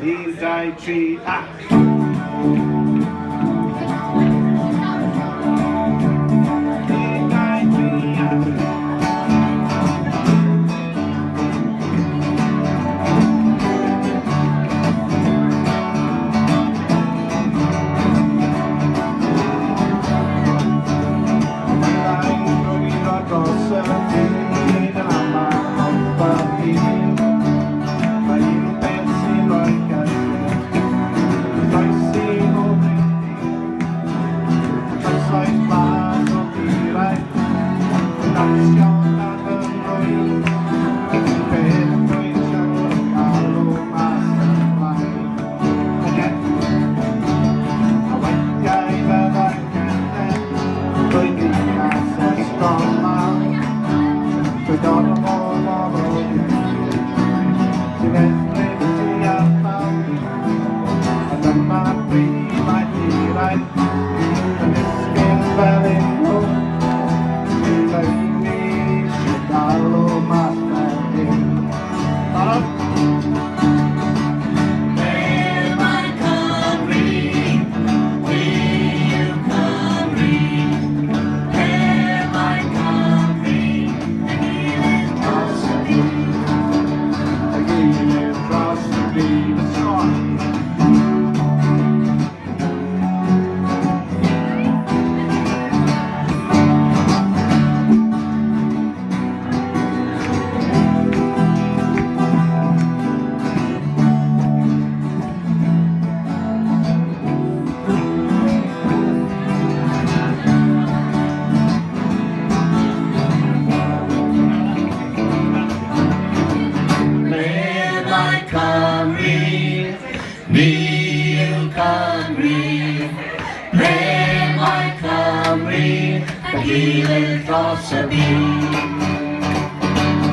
ดีใจทรีอ่ะดีใจทรีอ่ะNeil Camry, May my Camry, and healing cross a beam.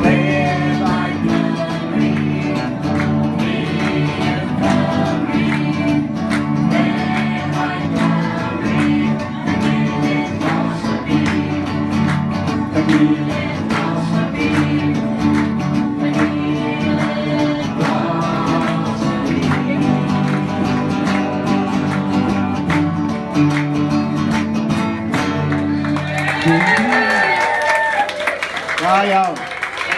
May my Camry, Neil Camry, May my Camry, and healing cross a beam. And healing cross a beam. And healing cross a beam. Wow.